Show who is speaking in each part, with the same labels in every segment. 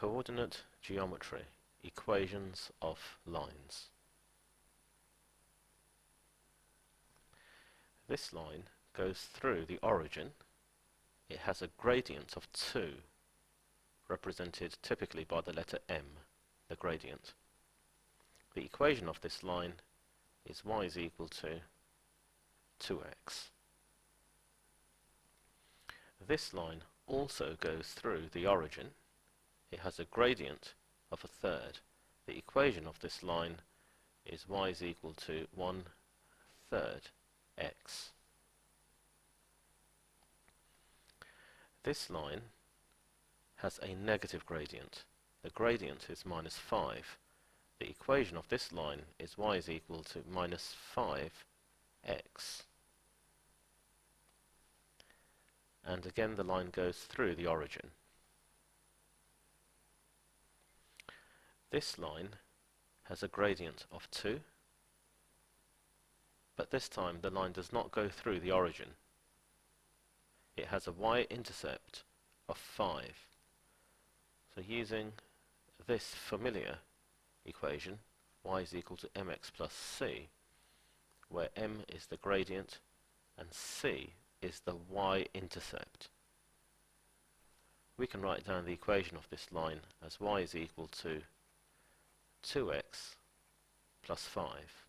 Speaker 1: Coordinate geometry, equations of lines. This line goes through the origin. It has a gradient of 2, represented typically by the letter m, the gradient. The equation of this line is y is equal to 2x. This line also goes through the origin. It has a gradient of a third. The equation of this line is y is equal to 1/3 x. This line has a negative gradient. The gradient is -5. The equation of this line is y is equal to -5x. And again the line goes through the origin. This line has a gradient of 2, but this time the line does not go through the origin. It has a y-intercept of 5. So using this familiar equation, y is equal to mX+c, where m is the gradient and c is the y-intercept, we can write down the equation of this line as y is equal to 2x plus 5.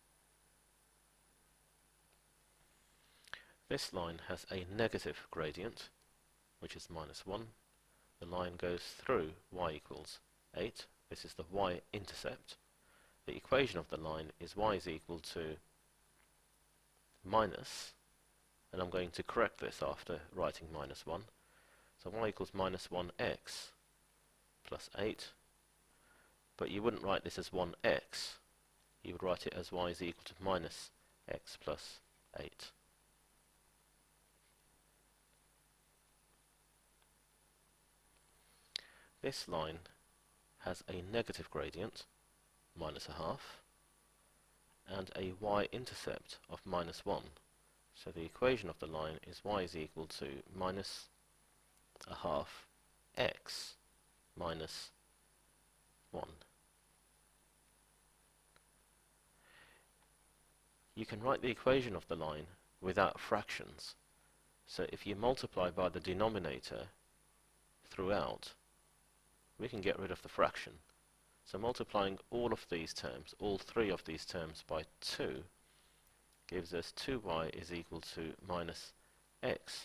Speaker 1: This line has a negative gradient, which is -1. The line goes through y equals 8. This is the y-intercept. The equation of the line is y is equal to minus, and I'm going to correct this after writing -1. So y equals -1x plus 8. But you wouldn't write this as 1x. You would write it as y is equal to -x plus 8. This line has a negative gradient, -0.5, and a y-intercept of -1. So the equation of the line is y is equal to -0.5 x minus 1. You can write the equation of the line without fractions. So if you multiply by the denominator throughout, we can get rid of the fraction. So multiplying all of these terms, all three of these terms by 2, gives us 2y is equal to -x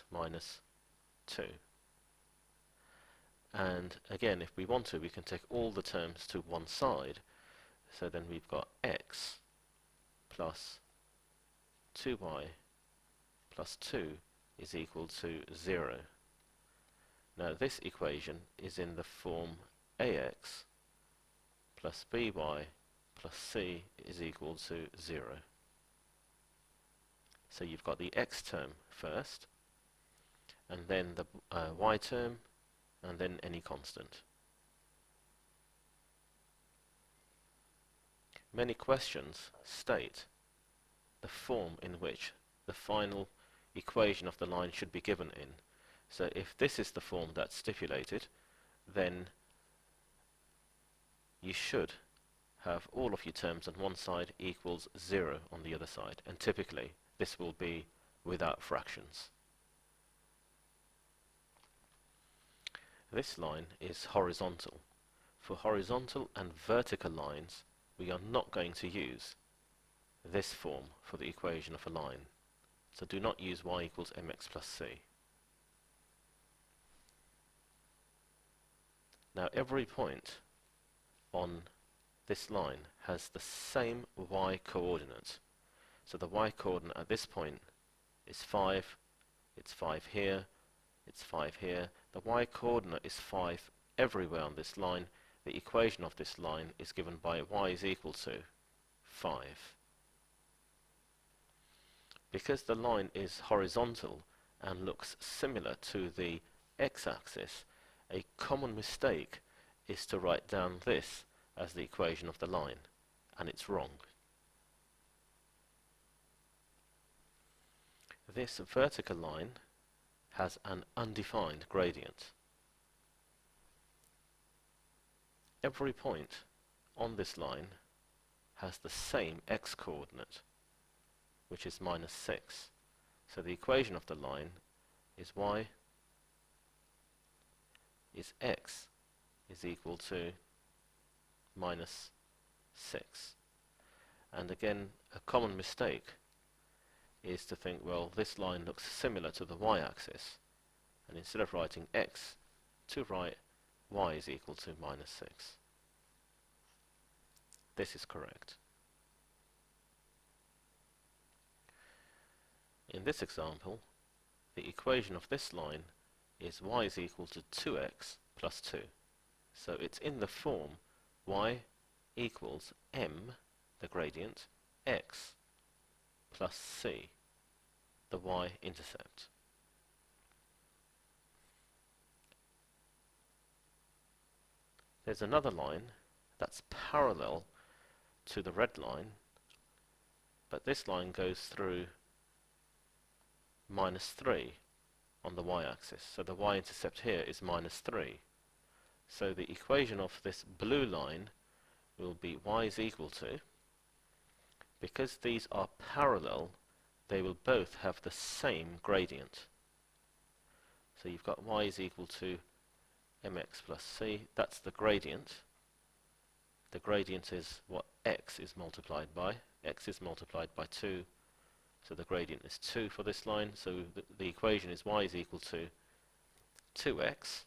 Speaker 1: minus 2. And again, if we want to, we can take all the terms to one side. So then we've got x plus 2y plus 2 is equal to 0. Now this equation is in the form ax plus by plus c is equal to 0. So you've got the x term first, and then the y term, and then any constant. Many questions state the form in which the final equation of the line should be given in. So if this is the form that's stipulated, then you should have all of your terms on one side equals 0 on the other side, and typically this will be without fractions. This line is horizontal. For horizontal and vertical lines, we are not going to use this form for the equation of a line. So do not use y equals mX+c. Now every point on this line has the same y coordinate. So the y coordinate at this point is 5, it's 5 here, it's 5 here. The y coordinate is 5 everywhere on this line. The equation of this line is given by y is equal to 5. Because the line is horizontal and looks similar to the x-axis, a common mistake is to write down this as the equation of the line, and it's wrong. This vertical line has an undefined gradient. every point on this line has the same x-coordinate, which is minus 6. So the equation of the line is y is x is equal to minus 6. And again, a common mistake is to think, well, this line looks similar to the y-axis, and instead of writing x, to write y is equal to minus 6. This is correct. In this example, the equation of this line is y is equal to 2x plus 2. So it's in the form y equals m, the gradient, x plus c, the y-intercept. There's another line that's parallel to the red line, but this line goes through minus 3 on the y-axis. So the y-intercept here is minus 3. So the equation of this blue line will be y is equal to, because these are parallel, they will both have the same gradient. So you've got y is equal to mx plus c, that's the gradient. The gradient is what x is multiplied by. X is multiplied by 2, so the gradient is 2 for this line. So the equation is y is equal to 2x,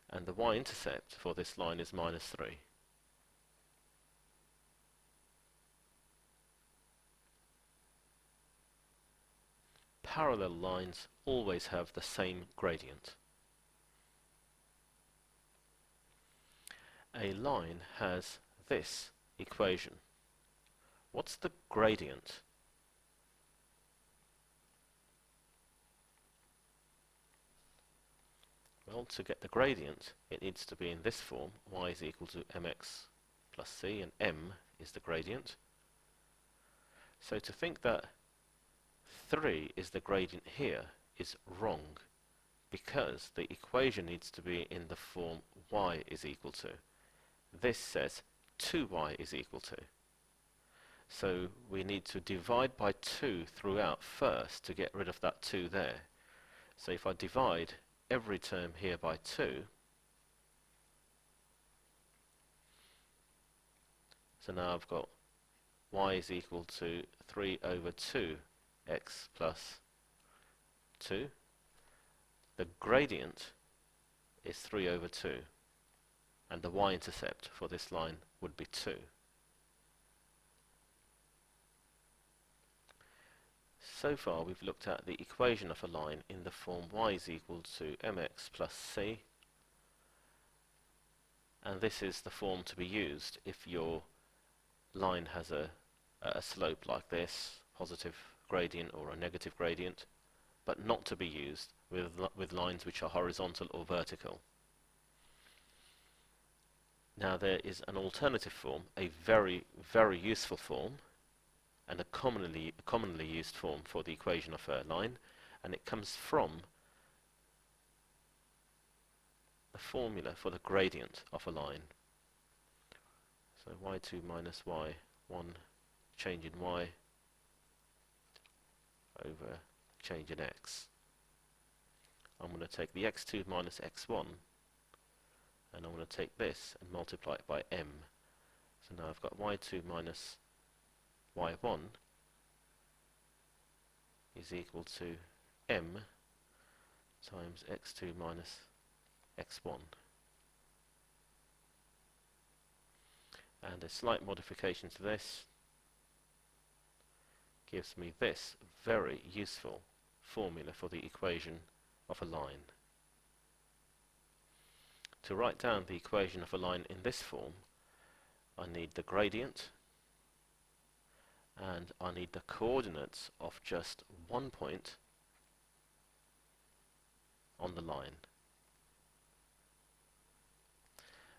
Speaker 1: and the y-intercept for this line is minus 3. Parallel lines always have the same gradient. A line has this equation. What's the gradient? Well, to get the gradient, it needs to be in this form. Y is equal to mx plus c, and m is the gradient. So to think that 3 is the gradient here is wrong, because the equation needs to be in the form y is equal to. This says 2y is equal to. So we need to divide by 2 throughout first to get rid of that 2 there. So if I divide every term here by 2, so now I've got y is equal to 3 over 2 x plus 2. The gradient is 3 over 2, and the y-intercept for this line would be 2. So far we've looked at the equation of a line in the form y is equal to mx plus c, and this is the form to be used if your line has a slope like this, positive gradient or a negative gradient, but not to be used with lines which are horizontal or vertical. Now there is an alternative form, a very, very useful form, and a commonly used form for the equation of a line, and it comes from the formula for the gradient of a line. So y2 minus y1 change in y over change in x. I'm going to take the x2 minus x1, and I'm going to take this and multiply it by m. So now I've got y2 minus y1 is equal to m times x2 minus x1. And a slight modification to this gives me this very useful formula for the equation of a line. To write down the equation of a line in this form, I need the gradient, and I need the coordinates of just one point on the line.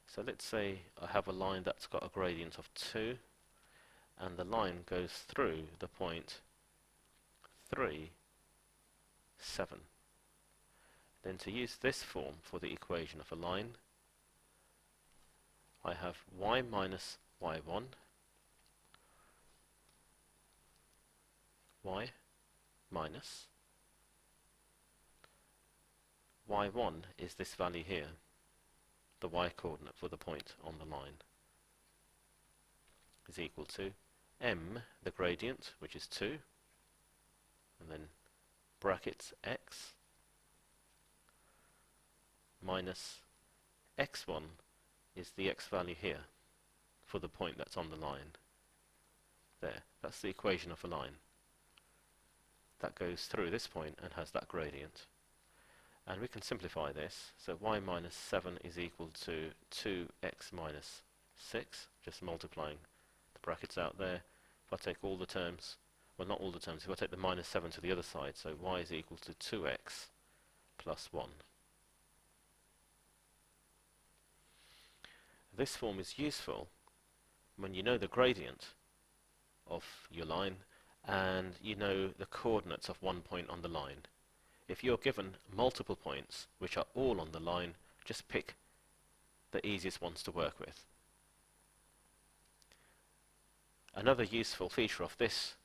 Speaker 1: So let's say I have a line that's got a gradient of 2, and the line goes through the point 3, 7. Then to use this form for the equation of a line, I have y minus y1, y minus y1 is this value here, the y coordinate for the point on the line, is equal to m, the gradient, which is 2, and then brackets x minus x1 is the x value here for the point that's on the line. There, that's the equation of a line. That goes through this point and has that gradient. And we can simplify this, so y minus 7 is equal to 2x minus 6, just multiplying the brackets out there. If I take all the terms, well not all the terms, if I take the minus 7 to the other side, so y is equal to 2x plus 1. This form is useful when you know the gradient of your line and you know the coordinates of one point on the line. If you're given multiple points which are all on the line, just pick the easiest ones to work with. Another useful feature of this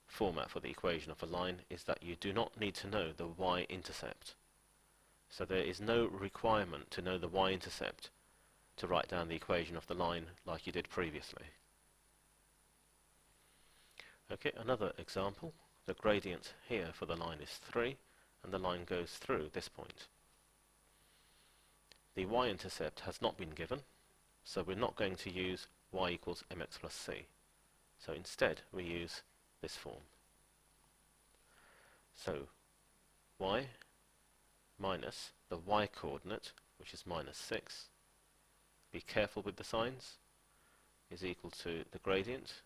Speaker 1: format for the equation of a line is that you do not need to know the y-intercept. So there is no requirement to know the y-intercept to write down the equation of the line like you did previously. Okay, another example. The gradient here for the line is 3, and the line goes through this point. The y-intercept has not been given, so we're not going to use y equals mx plus c. So instead we use this form. So y minus the y coordinate, which is minus 6, be careful with the signs, is equal to the gradient,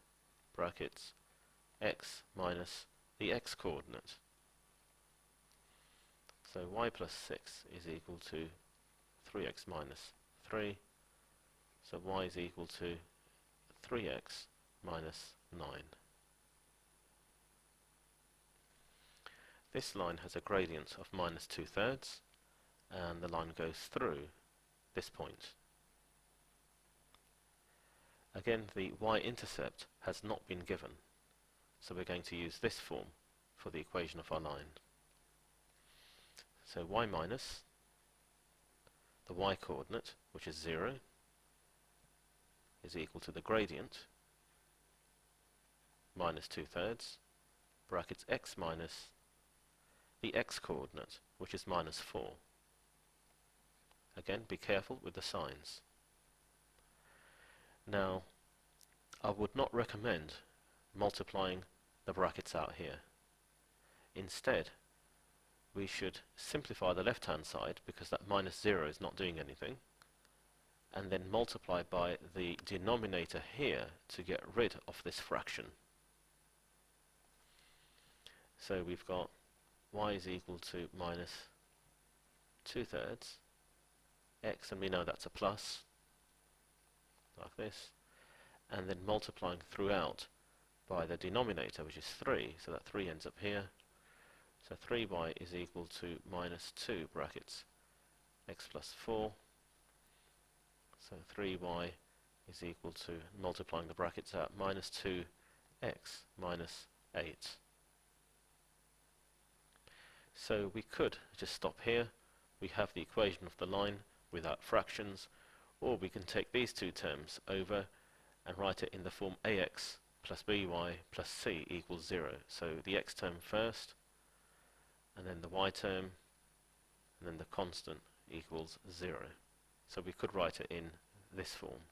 Speaker 1: brackets, x minus the x coordinate. So y plus 6 is equal to 3x minus 3, so y is equal to 3x minus 9. This line has a gradient of minus 2/3, and the line goes through this point. Again, the y-intercept has not been given, so we're going to use this form for the equation of our line. So y minus the y coordinate, which is 0, is equal to the gradient, minus 2/3, brackets x minus the x coordinate, which is minus 4. Again, be careful with the signs. Now, I would not recommend multiplying the brackets out here. Instead, we should simplify the left-hand side, because that minus 0 is not doing anything, and then multiply by the denominator here to get rid of this fraction. So we've got y is equal to minus 2/3 x, and we know that's a plus, like this, and then multiplying throughout by the denominator, which is 3, so that 3 ends up here. So 3y is equal to minus 2 brackets x plus 4. So 3y is equal to, multiplying the brackets out, minus 2x minus 8. So we could just stop here. We have the equation of the line without fractions, or we can take these two terms over and write it in the form ax plus by plus c equals 0. So the x term first, and then the y term, and then the constant equals 0. So we could write it in this form.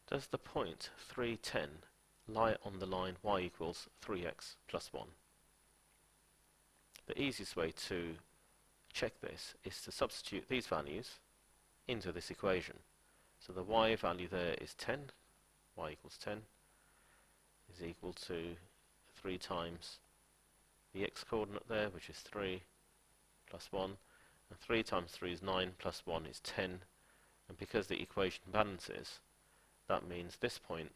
Speaker 1: Does the point 310 lie on the line y equals 3x plus 1? The easiest way to check this is to substitute these values into this equation. So the y value there is 10, y equals 10, is equal to 3 times the x coordinate there, which is 3, plus 1, and 3 times 3 is 9, plus 1 is 10, and because the equation balances, that means this point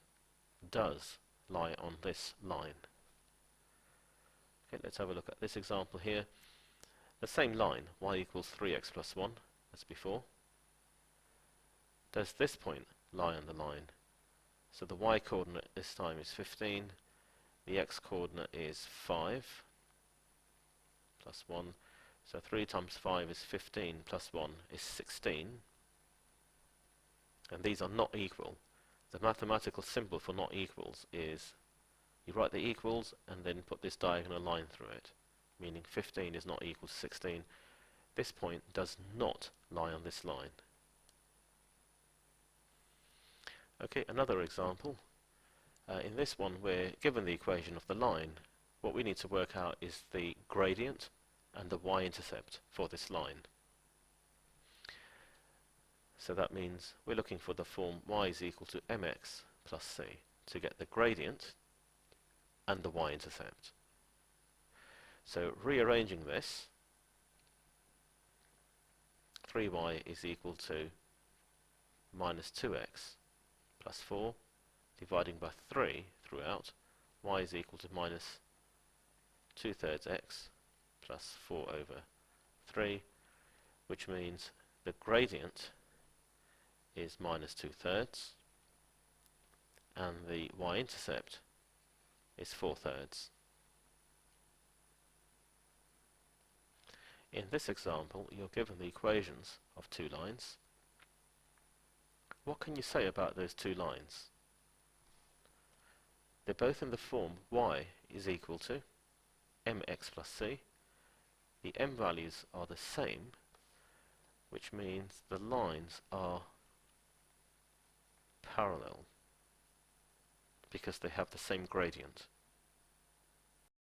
Speaker 1: does lie on this line. Okay, let's have a look at this example here. The same line, y equals 3x plus 1, as before. Does this point lie on the line? So the y coordinate this time is 15, the x coordinate is 5 plus 1. So 3 times 5 is 15 plus 1 is 16. And these are not equal. The mathematical symbol for not equals is you write the equals and then put this diagonal line through it, meaning 15 is not equal to 16. This point does not lie on this line. Okay, another example. In this one, we're given the equation of the line. What we need to work out is the gradient and the y-intercept for this line. So that means we're looking for the form y is equal to mx plus c to get the gradient and the y-intercept. So rearranging this, 3y is equal to minus 2x plus 4, dividing by 3 throughout, y is equal to minus 2/3 x plus 4 over 3, which means the gradient is minus 2/3 and the y-intercept is 4/3. In this example, you're given the equations of two lines. What can you say about those two lines? They're both in the form y is equal to mx plus c. The m values are the same, which means the lines are parallel because they have the same gradient.